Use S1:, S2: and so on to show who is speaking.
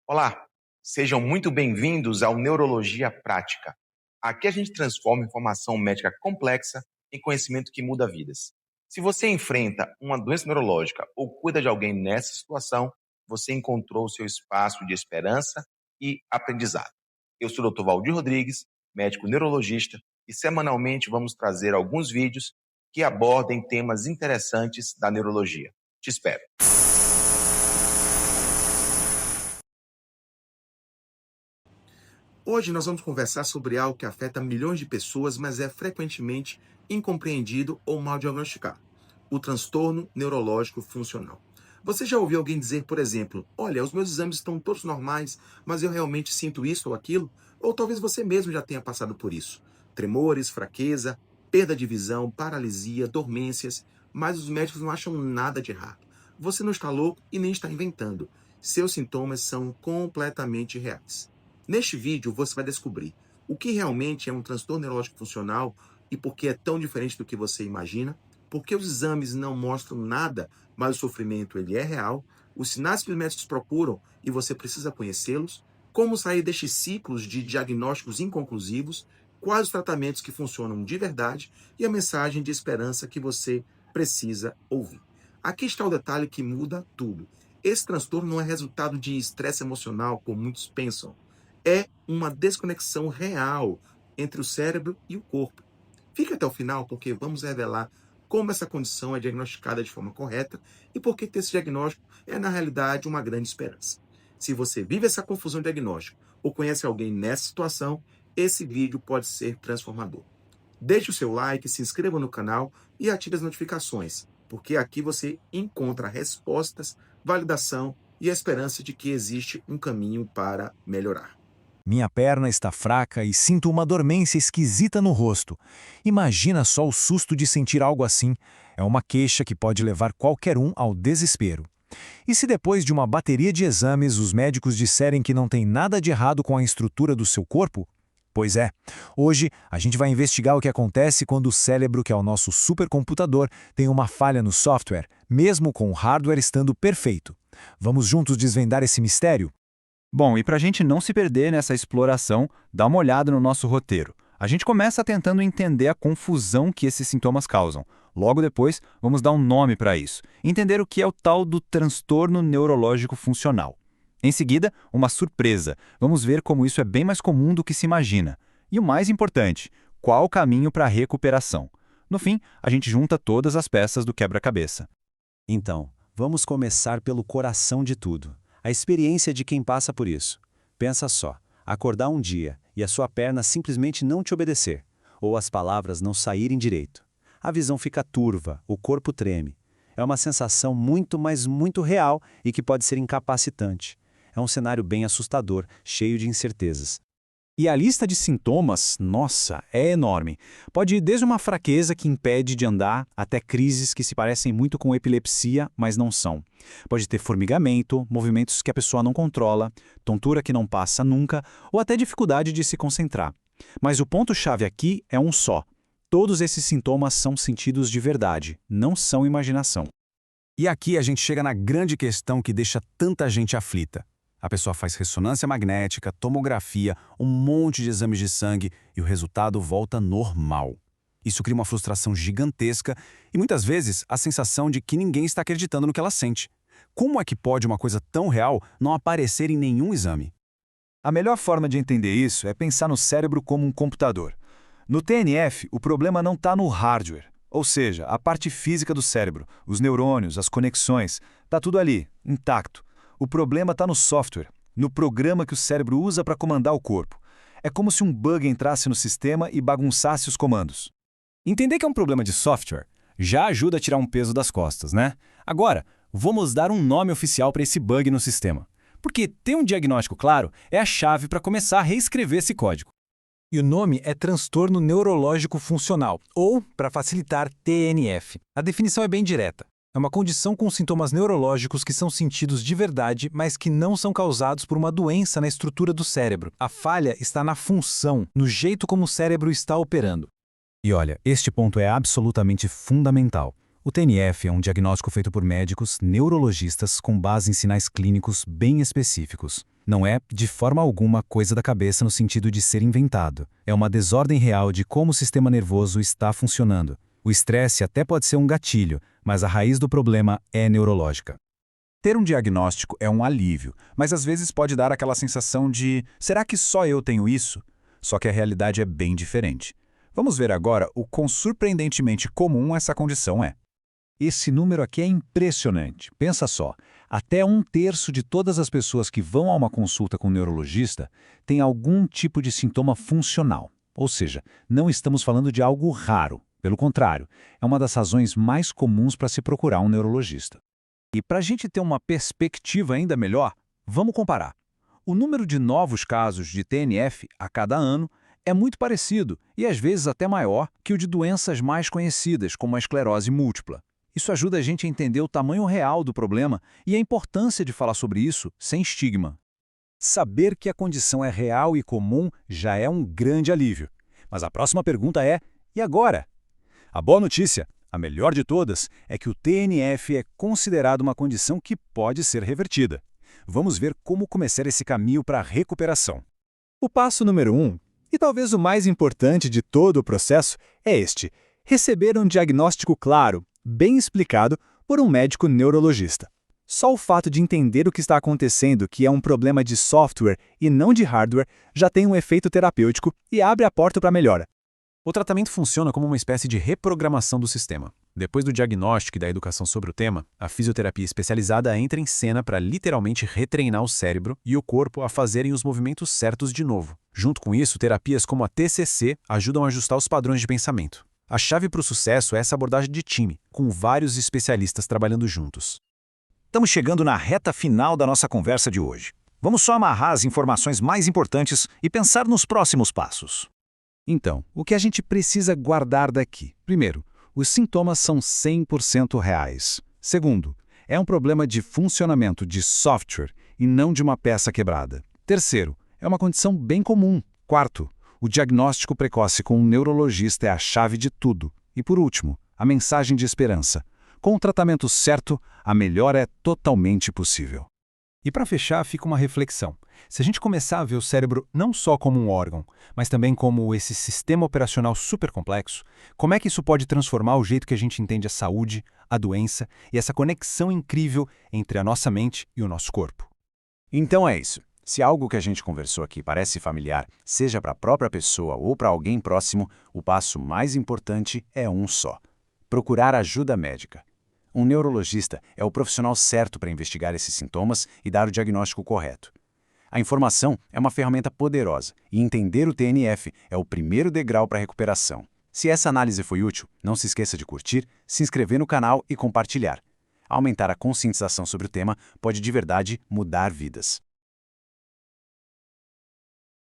S1: Olá, sejam muito bem-vindos ao Neurologia Prática. Aqui a gente transforma informação médica complexa em conhecimento que muda vidas. Se você enfrenta uma doença neurológica ou cuida de alguém nessa situação, você encontrou o seu espaço de esperança e aprendizado. Eu sou o Dr. Valdir Rodrigues, médico neurologista, e semanalmente vamos trazer alguns vídeos que abordem temas interessantes da neurologia. Te espero. Hoje nós vamos conversar sobre algo que afeta milhões de pessoas, mas é frequentemente incompreendido ou mal diagnosticado: o transtorno neurológico funcional. Você já ouviu alguém dizer, por exemplo, olha, os meus exames estão todos normais, mas eu realmente sinto isso ou aquilo? Ou talvez você mesmo já tenha passado por isso. Tremores, fraqueza, perda de visão, paralisia, dormências, mas os médicos não acham nada de errado. Você não está louco e nem está inventando. Seus sintomas são completamente reais. Neste vídeo você vai descobrir o que realmente é um transtorno neurológico funcional e por que é tão diferente do que você imagina, por que os exames não mostram nada, mas o sofrimento ele é real, os sinais que os médicos procuram e você precisa conhecê-los, como sair destes ciclos de diagnósticos inconclusivos, quais os tratamentos que funcionam de verdade e a mensagem de esperança que você precisa ouvir. Aqui está o detalhe que muda tudo. Esse transtorno não é resultado de estresse emocional, como muitos pensam. É uma desconexão real entre o cérebro e o corpo. Fique até o final porque vamos revelar como essa condição é diagnosticada de forma correta e por que ter esse diagnóstico é, na realidade, uma grande esperança. Se você vive essa confusão diagnóstica ou conhece alguém nessa situação, esse vídeo pode ser transformador. Deixe o seu like, se inscreva no canal e ative as notificações, porque aqui você encontra respostas, validação e a esperança de que existe um caminho para melhorar.
S2: Minha perna está fraca e sinto uma dormência esquisita no rosto. Imagina só o susto de sentir algo assim. É uma queixa que pode levar qualquer um ao desespero. E se depois de uma bateria de exames os médicos disserem que não tem nada de errado com a estrutura do seu corpo? Pois é, hoje a gente vai investigar o que acontece quando o cérebro, que é o nosso supercomputador, tem uma falha no software, mesmo com o hardware estando perfeito. Vamos juntos desvendar esse mistério?
S3: Bom, e para a gente não se perder nessa exploração, dá uma olhada no nosso roteiro. A gente começa tentando entender a confusão que esses sintomas causam. Logo depois, vamos dar um nome para isso, entender o que é o tal do transtorno neurológico funcional. Em seguida, uma surpresa. Vamos ver como isso é bem mais comum do que se imagina. E o mais importante, qual o caminho para a recuperação. No fim, a gente junta todas as peças do quebra-cabeça.
S2: Então, vamos começar pelo coração de tudo. A experiência de quem passa por isso. Pensa só, acordar um dia e a sua perna simplesmente não te obedecer, ou as palavras não saírem direito. A visão fica turva, o corpo treme. É uma sensação muito, mas muito real e que pode ser incapacitante. É um cenário bem assustador, cheio de incertezas. E a lista de sintomas, nossa, é enorme. Pode ir desde uma fraqueza que impede de andar até crises que se parecem muito com epilepsia, mas não são. Pode ter formigamento, movimentos que a pessoa não controla, tontura que não passa nunca ou até dificuldade de se concentrar. Mas o ponto-chave aqui é um só. Todos esses sintomas são sentidos de verdade, não são imaginação. E aqui a gente chega na grande questão que deixa tanta gente aflita. A pessoa faz ressonância magnética, tomografia, um monte de exames de sangue e o resultado volta normal. Isso cria uma frustração gigantesca e muitas vezes a sensação de que ninguém está acreditando no que ela sente. Como é que pode uma coisa tão real não aparecer em nenhum exame?
S3: A melhor forma de entender isso é pensar no cérebro como um computador. No TNF, o problema não está no hardware, ou seja, a parte física do cérebro, os neurônios, as conexões, está tudo ali, intacto. O problema está no software, no programa que o cérebro usa para comandar o corpo. É como se um bug entrasse no sistema e bagunçasse os comandos. Entender que é um problema de software já ajuda a tirar um peso das costas, né? Agora, vamos dar um nome oficial para esse bug no sistema. Porque ter um diagnóstico claro é a chave para começar a reescrever esse código.
S2: E o nome é transtorno neurológico funcional, ou, para facilitar, TNF. A definição é bem direta. É uma condição com sintomas neurológicos que são sentidos de verdade, mas que não são causados por uma doença na estrutura do cérebro. A falha está na função, no jeito como o cérebro está operando. E olha, este ponto é absolutamente fundamental. O TNF é um diagnóstico feito por médicos neurologistas com base em sinais clínicos bem específicos.
S4: Não é, de forma alguma, coisa da cabeça no sentido de ser inventado. É uma desordem real de como o sistema nervoso está funcionando. O estresse até pode ser um gatilho, mas a raiz do problema é neurológica.
S2: Ter um diagnóstico é um alívio, mas às vezes pode dar aquela sensação de será que só eu tenho isso? Só que a realidade é bem diferente. Vamos ver agora o quão surpreendentemente comum essa condição é. Esse número aqui é impressionante. Pensa só, até 1/3 de todas as pessoas que vão a uma consulta com um neurologista tem algum tipo de sintoma funcional. Ou seja, não estamos falando de algo raro. Pelo contrário, é uma das razões mais comuns para se procurar um neurologista. E para a gente ter uma perspectiva ainda melhor, vamos comparar. O número de novos casos de TNF a cada ano é muito parecido e às vezes até maior que o de doenças mais conhecidas, como a esclerose múltipla. Isso ajuda a gente a entender o tamanho real do problema e a importância de falar sobre isso sem estigma. Saber que a condição é real e comum já é um grande alívio. Mas a próxima pergunta é: e agora? A boa notícia, a melhor de todas, é que o TNF é considerado uma condição que pode ser revertida. Vamos ver como começar esse caminho para a recuperação.
S3: O passo número 1, e talvez o mais importante de todo o processo, é este: receber um diagnóstico claro, bem explicado, por um médico neurologista. Só o fato de entender o que está acontecendo, que é um problema de software e não de hardware, já tem um efeito terapêutico e abre a porta para a melhora.
S4: O tratamento funciona como uma espécie de reprogramação do sistema. Depois do diagnóstico e da educação sobre o tema, a fisioterapia especializada entra em cena para literalmente retreinar o cérebro e o corpo a fazerem os movimentos certos de novo. Junto com isso, terapias como a TCC ajudam a ajustar os padrões de pensamento. A chave para o sucesso é essa abordagem de time, com vários especialistas trabalhando juntos.
S2: Estamos chegando na reta final da nossa conversa de hoje. Vamos só amarrar as informações mais importantes e pensar nos próximos passos.
S4: Então, o que a gente precisa guardar daqui? Primeiro, os sintomas são 100% reais. Segundo, é um problema de funcionamento de software e não de uma peça quebrada. Terceiro, é uma condição bem comum. Quarto, o diagnóstico precoce com um neurologista é a chave de tudo. E por último, a mensagem de esperança. Com o tratamento certo, a melhora é totalmente possível. E para fechar, fica uma reflexão. Se a gente começar a ver o cérebro não só como um órgão, mas também como esse sistema operacional super complexo, como é que isso pode transformar o jeito que a gente entende a saúde, a doença e essa conexão incrível entre a nossa mente e o nosso corpo?
S2: Então é isso. Se algo que a gente conversou aqui parece familiar, seja para a própria pessoa ou para alguém próximo, o passo mais importante é um só: procurar ajuda médica. Um neurologista é o profissional certo para investigar esses sintomas e dar o diagnóstico correto. A informação é uma ferramenta poderosa e entender o TNF é o primeiro degrau para a recuperação. Se essa análise foi útil, não se esqueça de curtir, se inscrever no canal e compartilhar. Aumentar a conscientização sobre o tema pode de verdade mudar vidas.